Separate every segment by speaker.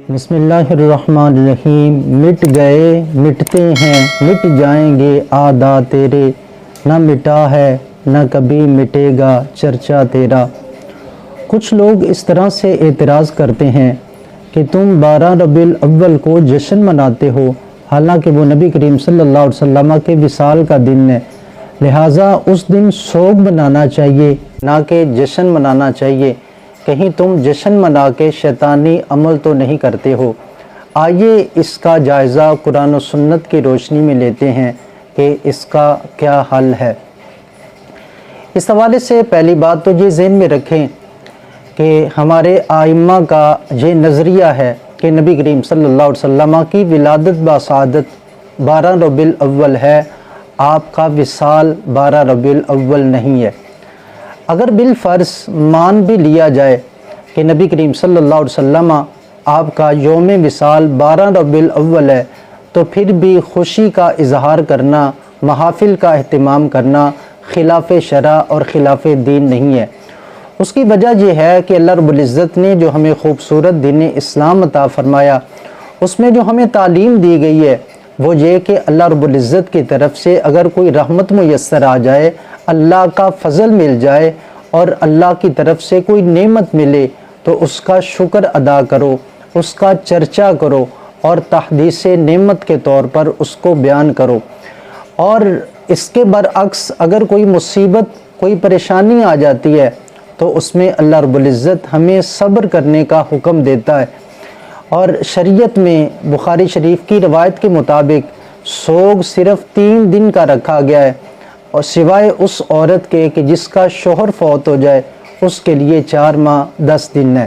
Speaker 1: بسم اللہ الرحمن الرحیم۔ مٹ گئے مٹتے ہیں مٹ جائیں گے اعداء تیرے، نہ مٹا ہے نہ کبھی مٹے گا چرچا تیرا۔ کچھ لوگ اس طرح سے اعتراض کرتے ہیں کہ تم 12 ربیع الاول کو جشن مناتے ہو، حالانکہ وہ نبی کریم صلی اللہ علیہ وسلم کے وصال کا دن ہے، لہٰذا اس دن سوگ منانا چاہیے نہ کہ جشن منانا چاہیے۔ کہیں تم جشن منا کے شیطانی عمل تو نہیں کرتے ہو؟ آئیے اس کا جائزہ قرآن و سنت کی روشنی میں لیتے ہیں کہ اس کا کیا حل ہے۔ اس حوالے سے پہلی بات تو یہ ذہن میں رکھیں کہ ہمارے ائمہ کا یہ نظریہ ہے کہ نبی کریم صلی اللہ علیہ وسلم کی ولادت بسعادت 12 ربیع الاول ہے، آپ کا وصال 12 ربیع الاول نہیں ہے۔ اگر بالفرض مان بھی لیا جائے کہ نبی کریم صلی اللہ علیہ وسلم آپ کا یوم وصال 12 ربیع الاول ہے، تو پھر بھی خوشی کا اظہار کرنا، محافل کا اہتمام کرنا خلاف شرع اور خلاف دین نہیں ہے۔ اس کی وجہ یہ ہے کہ اللہ رب العزت نے جو ہمیں خوبصورت دین اسلام عطا فرمایا، اس میں جو ہمیں تعلیم دی گئی ہے وہ یہ کہ اللہ رب العزت کی طرف سے اگر کوئی رحمت میسر آ جائے، اللہ کا فضل مل جائے اور اللہ کی طرف سے کوئی نعمت ملے تو اس کا شکر ادا کرو، اس کا چرچا کرو اور تحدیث نعمت کے طور پر اس کو بیان کرو۔ اور اس کے برعکس اگر کوئی مصیبت کوئی پریشانی آ جاتی ہے تو اس میں اللہ رب العزت ہمیں صبر کرنے کا حکم دیتا ہے۔ اور شریعت میں بخاری شریف کی روایت کے مطابق سوگ صرف 3 دن کا رکھا گیا ہے، اور سوائے اس عورت کے کہ جس کا شوہر فوت ہو جائے اس کے لیے 4 ماہ 10 دن ہے۔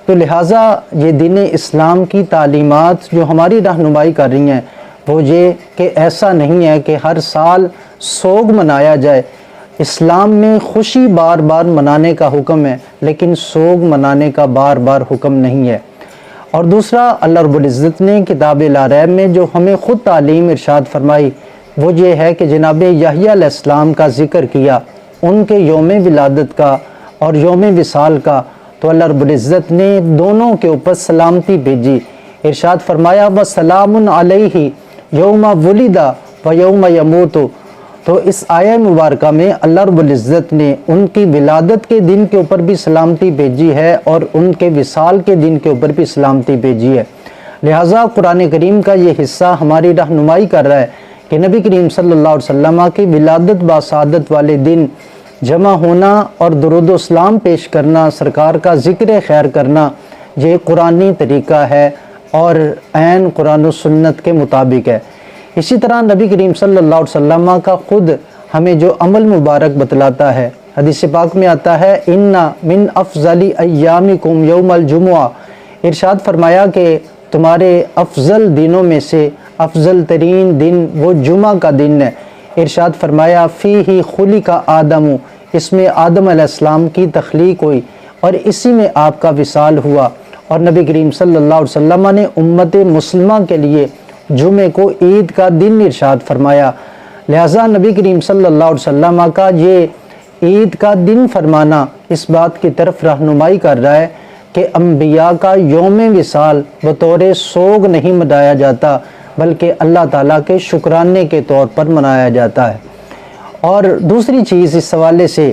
Speaker 1: تو لہٰذا یہ دین اسلام کی تعلیمات جو ہماری رہنمائی کر رہی ہیں وہ یہ کہ ایسا نہیں ہے کہ ہر سال سوگ منایا جائے۔ اسلام میں خوشی بار بار منانے کا حکم ہے، لیکن سوگ منانے کا بار بار حکم نہیں ہے۔ اور دوسرا، اللہ رب العزت نے کتاب لا ریب میں جو ہمیں خود تعلیم ارشاد فرمائی وہ یہ ہے کہ جناب یحییٰ علیہ السلام کا ذکر کیا، ان کے یوم ولادت کا اور یوم وصال کا، تو اللہ رب العزت نے دونوں کے اوپر سلامتی بھیجی۔ ارشاد فرمایا وَسَلَامٌ عَلَيْهِ يَوْمَ وُلِدَ وَيَوْمَ يَمُوتُ۔ تو اس آیہ مبارکہ میں اللہ رب العزت نے ان کی ولادت کے دن کے اوپر بھی سلامتی بھیجی ہے اور ان کے وصال کے دن کے اوپر بھی سلامتی بھیجی ہے۔ لہٰذا قرآن کریم کا یہ حصہ ہماری رہنمائی کر رہا ہے کہ نبی کریم صلی اللہ علیہ وسلم کی ولادت بسعادت والے دن جمع ہونا اور درود و اسلام پیش کرنا، سرکار کا ذکر خیر کرنا، یہ قرآنی طریقہ ہے اور عین قرآن و سنت کے مطابق ہے۔ اسی طرح نبی کریم صلی اللہ علیہ وسلم کا خود ہمیں جو عمل مبارک بتلاتا ہے، حدیث پاک میں آتا ہے ان من افضل ایامکم یوم الجمعہ، ارشاد فرمایا کہ تمہارے افضل دنوں میں سے افضل ترین دن وہ جمعہ کا دن ہے۔ ارشاد فرمایا فیہ خلق آدم، اس میں آدم علیہ السلام کی تخلیق ہوئی اور اسی میں آپ کا وصال ہوا۔ اور نبی کریم صلی اللہ علیہ وسلم نے امت مسلمہ کے لیے جمعے کو عید کا دن ارشاد فرمایا۔ لہٰذا نبی کریم صلی اللہ علیہ وسلم کا یہ عید کا دن فرمانا اس بات کی طرف رہنمائی کر رہا ہے کہ انبیاء کا یوم وصال بطور سوگ نہیں منایا جاتا بلکہ اللہ تعالیٰ کے شکرانے کے طور پر منایا جاتا ہے۔ اور دوسری چیز اس حوالے سے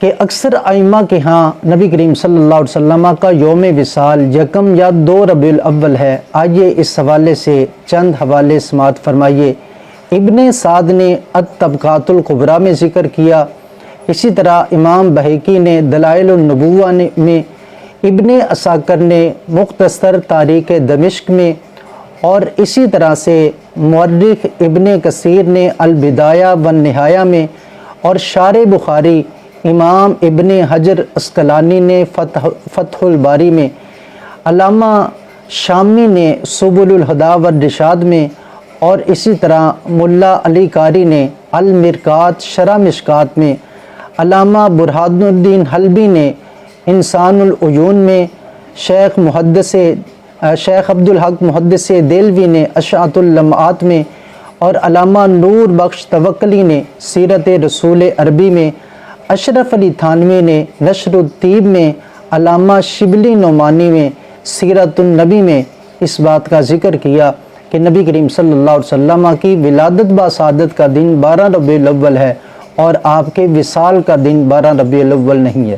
Speaker 1: کہ اکثر ائمہ کے ہاں نبی کریم صلی اللہ علیہ وسلم کا یوم وصال 1 یا 2 ربیع الاول ہے۔ آئیے اس حوالے سے چند حوالے سماعت فرمائیے۔ ابن سعد نے الطبقات الکبریٰ میں ذکر کیا، اسی طرح امام بہقی نے دلائل النبوہ میں، ابن عساکر نے مختصر تاریخ دمشق میں، اور اسی طرح سے مورخ ابن کثیر نے البدایہ والنہایہ میں، اور شارح بخاری امام ابن حجر عسقلانی نے فتح الباری میں، علامہ شامی نے سبل الہدی والرشاد میں، اور اسی طرح ملا علی قاری نے المرکات شرح مشکات میں، علامہ برہان الدین حلبی نے انسان العیون میں، شیخ عبدالحق محدث دہلوی نے اشاعت اللمعات میں، اور علامہ نور بخش توکلی نے سیرت رسول عربی میں، اشرف علی تھانوی نے نشر الطیب میں، علامہ شبلی نعمانی میں سیرت النبی میں اس بات کا ذکر کیا کہ نبی کریم صلی اللہ علیہ وسلم کی ولادت باسعادت کا دن 12 ربیع الاول ہے اور آپ کے وصال کا دن 12 ربیع الاول نہیں ہے۔